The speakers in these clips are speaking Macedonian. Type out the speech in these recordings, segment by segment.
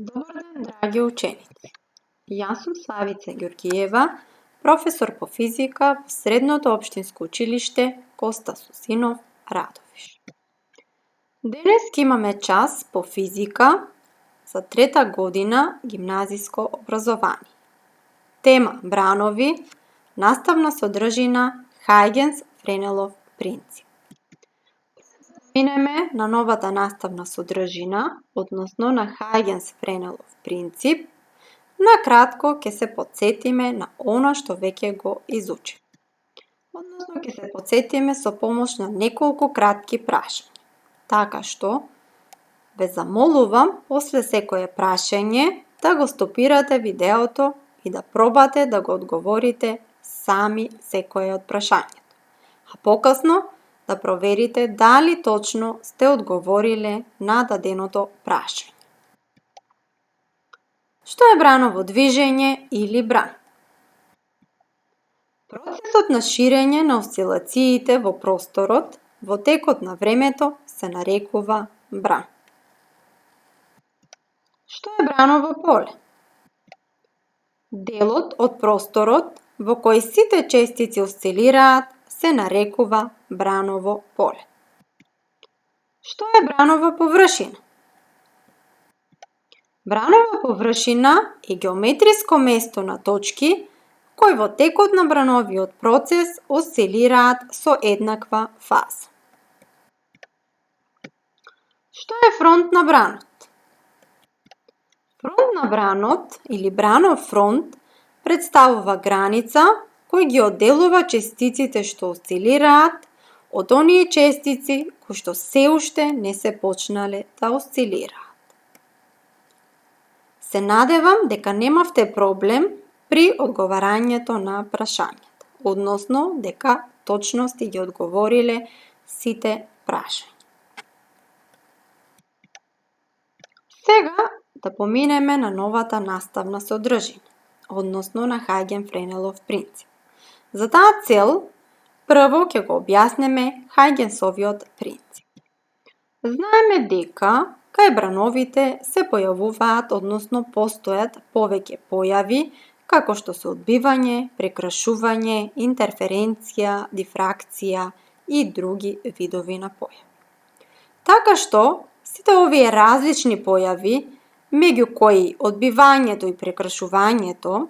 Добар ден, драги ученици! Јас сум Славица Ѓоргиева, професор по физика во Средното општинско училиште Коста Сусинов Радовиш. Денес ќе имаме час по физика за трета година гимназиско образование. Тема бранови, наставна содржина Хајгенс-Френелов принцип. Минеме на новата наставна содржина, односно на Хајгенс-Френелов принцип. Накратко ќе се потсетиме на она што веќе го изучиме. Односно ќе се потсетиме со помош на неколку кратки прашања. Така што ве замолувам после секое прашање да го стопирате видеото и да пробате да го одговорите сами секое од прашањето. А покасно да проверите дали точно сте одговориле на даденото прашање. Што е браново движење или бран? Процесот на ширење на осцилациите во просторот во текот на времето се нарекува бран. Што е браново поле? Делот од просторот во кој сите честици осцилираат се нарекува браново поле. Што е бранова површина? Бранова површина е геометриско место на точки кои во текот на брановиот процес осцилираат со еднаква фаза. Што е фронт на бранот? Фронт на бранот или бранов фронт представува граница кој ги одделува честиците што осцилираат од оние честици кои што се уште не се почнале да осцилираат. Се надевам дека немавте проблем при одговарањето на прашањата, односно дека точно сте ги одговориле сите прашања. Сега да поминеме на новата наставна содржина, односно на Хајген-Френелов принцип. За таа цел, прво ќе го објаснеме Хајгенсовиот принцип. Знаеме дека кај брановите се појавуваат, односно постојат повеќе појави, како што се одбивање, прекрашување, интерференција, дифракција и други видови на појави. Така што, сите овие различни појави, меѓу кои одбивањето и прекрашувањето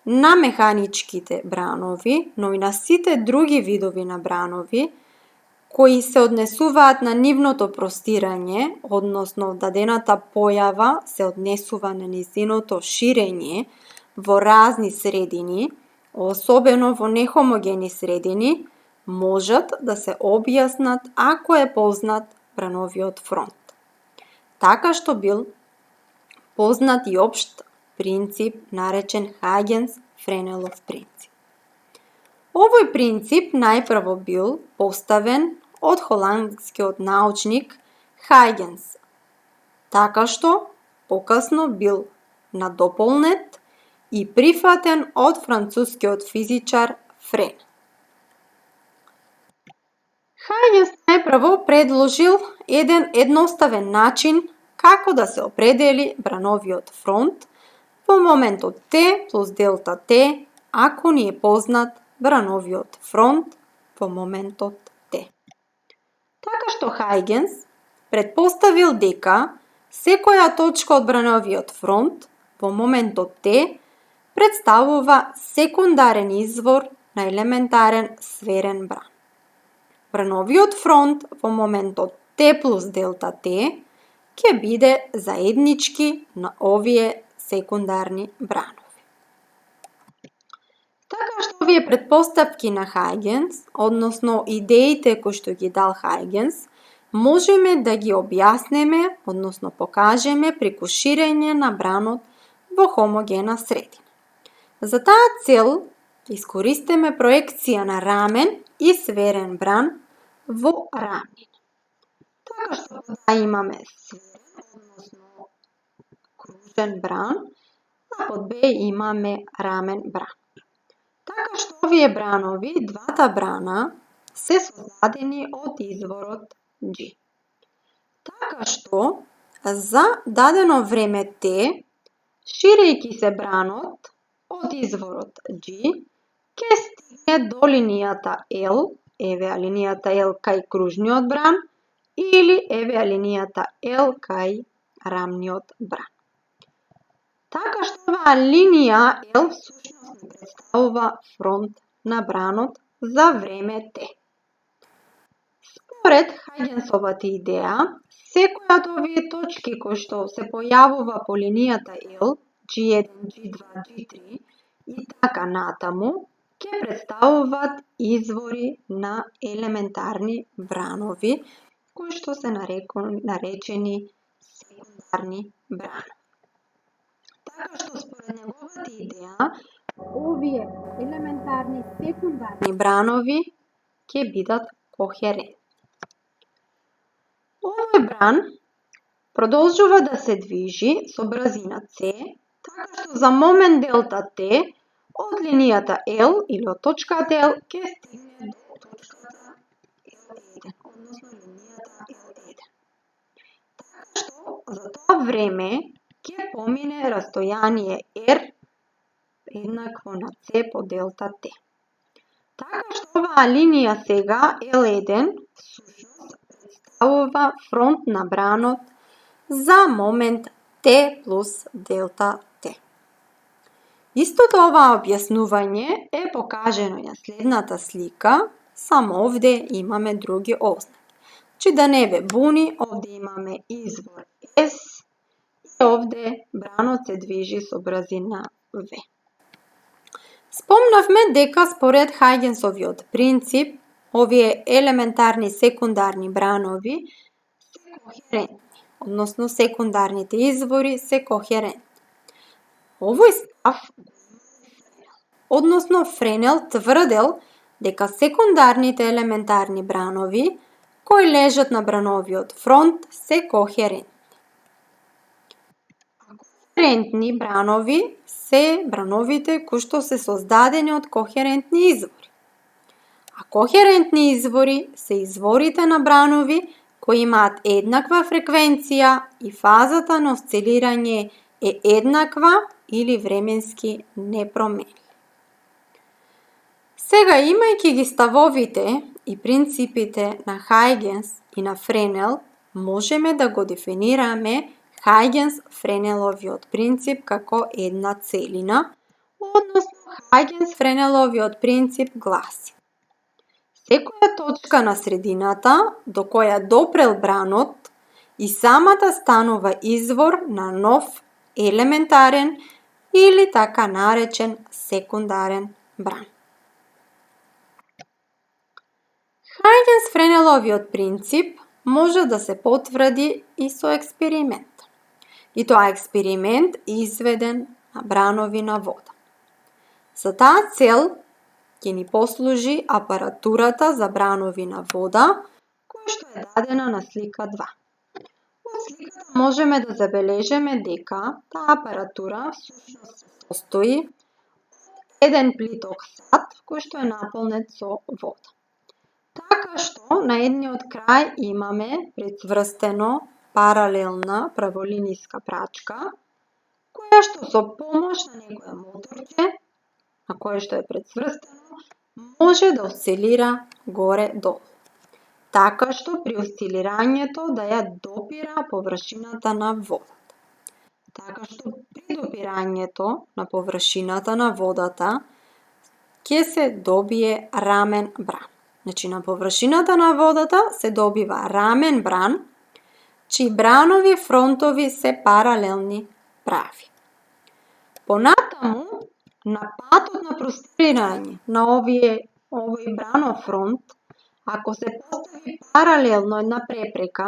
на механичките бранови, но и на сите други видови на бранови, кои се однесуваат на нивното простирање, односно дадената појава се однесува на нејзиното ширење во разни средини, особено во нехомогени средини, можат да се објаснат ако е познат брановиот фронт. Така што бил познат и општ принцип наречен Хајгенс-Френелов принцип. Овој принцип најпрво бил поставен од холандскиот научник Хајгенс, така што покасно бил надополнет и прифатен од францускиот физичар Френ. Хајгенс најпрво предложил еден едноставен начин како да се определи брановиот фронт во моментот Т плюс делта Т, ако ни е познат брановиот фронт во моментот Т. Така што Хајгенс предпоставил дека секоја точка од брановиот фронт во моментот Т представува секундарен извор на елементарен сферен бран. Брановиот фронт во моментот Т плюс делта Т ќе биде заеднички на овие секундарни бранови. Така што овие претпоставки на Хајгенс, односно идеите кои што ги дал Хајгенс, можеме да ги објаснеме, односно покажеме преку ширење на бранот во хомогена средина. За таа цел искористиме проекција на рамен и сферен бран во рамнина. Така што да имаме сферен, односно кружен бран, а под Б имаме рамен бран. Така што овие бранови, двата брана, се создадени од изворот G. Така што за дадено време T, ширејќи се бранот од изворот G, ќе стигне до линијата L, евеа линијата L кај кружниот бран, или евеа линијата L кај рамниот бран. Така што оваа линија L всушност не представува фронт на бранот за време T. Според Хајгенсовата идеја, секоја од овие точки кои што се појавува по линијата L, G1, G2, G3 и така натаму, ќе представуваат извори на елементарни бранови, кои што се наречени секундарни бранови. Така што според неговата идеја, овие елементарни секундарни бранови ќе бидат кохерентни. Овој бран продолжува да се движи со брзина c, така што за момент делта t од линијата L или од точката L ќе стигне до точката L1, односно линијата L1. Така што за тоа време ќе помине растојание R еднакво на c по делта t. Така што оваа линија сега L1 всушност представува фронт на бранот за момент t плюс делта t. Истото ова објаснување е покажено на следната слика, само овде имаме други ознаки. Че да не ве буни, овде имаме извор S и овде бранот се движи со брзина V. Спомнавме дека според Хајгенсовиот принцип, овие елементарни секундарни бранови се кохерентни, односно секундарните извори се кохерентни. Овој став односно Френел тврдел дека секундарните елементарни бранови кои лежат на брановиот фронт се кохерентни. Кохерентни бранови се брановите кои што се создадени од кохерентни извори. А кохерентни извори се изворите на бранови кои имаат еднаква фреквенција и фазата на осцилирање е еднаква или временски непроменлива. Сега, имајќи ги ставовите и принципите на Хајгенс и на Френел, можеме да го дефинираме Хајгенс-Френеловиот принцип како една целина, односно Хајгенс-Френеловиот принцип гласи: секоја точка на средината до која допрел бранот и самата станува извор на нов елементарен или така наречен секундарен бран. Хајгенс-Френеловиот принцип може да се потврди и со експеримент. И тоа експеримент изведен на бранови на вода. За таа цел ќе ни послужи апаратурата за бранови на вода, која што е дадена на слика 2. Од сликата можеме да забележиме дека таа апаратура всушност се состои од еден плиток сад кој што е наполнет со вода. Така што на едниот крај имаме прецврстено паралелна праволиниска прачка, која што со помош на некое моторче, на кое што е прецврстено, може да осцилира горе-долу. Така што при осцилирањето да ја допира површината на водата. Така што при допирањето на површината на водата ќе се добие рамен бран. Значи, на површината на водата се добива рамен бран, чии бранови фронтови се паралелни прави. Понатаму, на патот на прострирање на овој бранов фронт, ако се постави паралелно една препрека,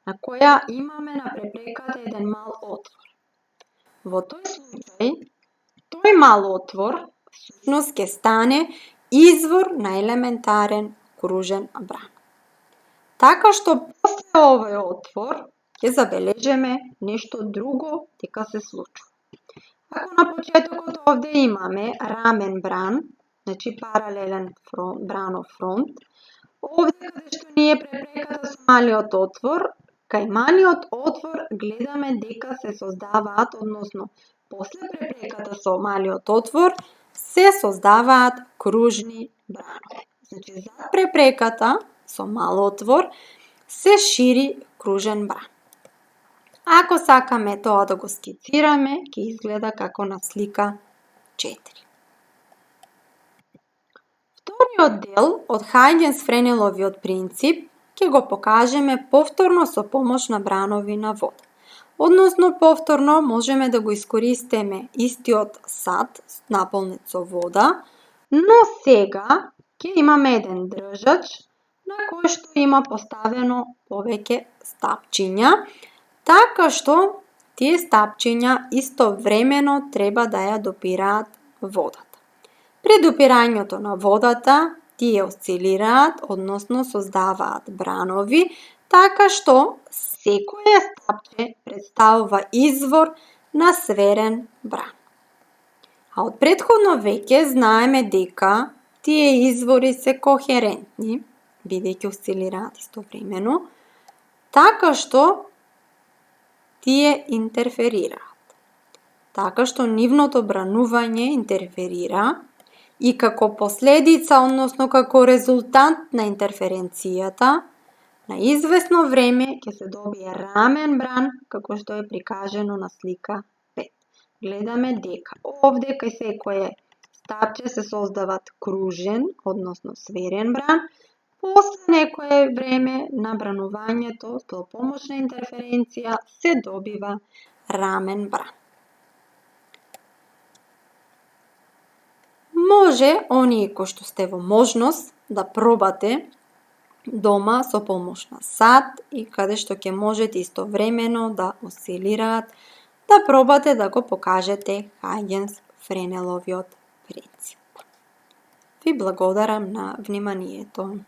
на која имаме на препреката еден мал отвор. Во тој случај, тој мал отвор всушност ќе стане извор на елементарен кружен бран. Така што после овој отвор ќе забележиме нешто друго дека се случува. Ако на почетокот овде имаме рамен бран, значи паралелен бранов фронт, овде каде што ни е препреката со малиот отвор, кај малиот отвор гледаме дека се создаваат, односно после препреката со малиот отвор, се создаваат кружни бранови. Значи, зад препреката со мал отвор се шири кружен бран. Ако сакаме тоа да го скицираме, ќе изгледа како на слика 4. Вториот дел од Хајгенс-Френеловиот принцип ќе го покажеме повторно со помош на бранови на вода. Односно, повторно можеме да го искористиме истиот сад наполнет со вода, но сега ќе имаме еден држач на кој што има поставено повеќе стапчиња, така што тие стапчиња истовремено треба да ја допираат водата. При допирањето на водата, тие осцилираат, односно создаваат бранови, така што секое стапче представува извор на сверен бран. А од претходно веќе знаеме дека тие извори се кохерентни, бидејќи осцилираат истовремено, така што тие интерферираат. Така што нивното бранување интерферира и како последица, односно како резултант на интерференцијата, на извесно време ќе се добие рамен бран, како што е прикажено на слика 5. Гледаме дека овде кај секое стапче се создават кружен, односно сверен бран, после некое време на бранувањето со помош на интерференција се добива рамен бран. Може оние кои што сте во можност да пробате дома со помош на сад и каде што ќе можете истовремено да осцилираат, да пробате да го покажете Хајгенс-Френеловиот принцип. Ви благодарам на вниманието.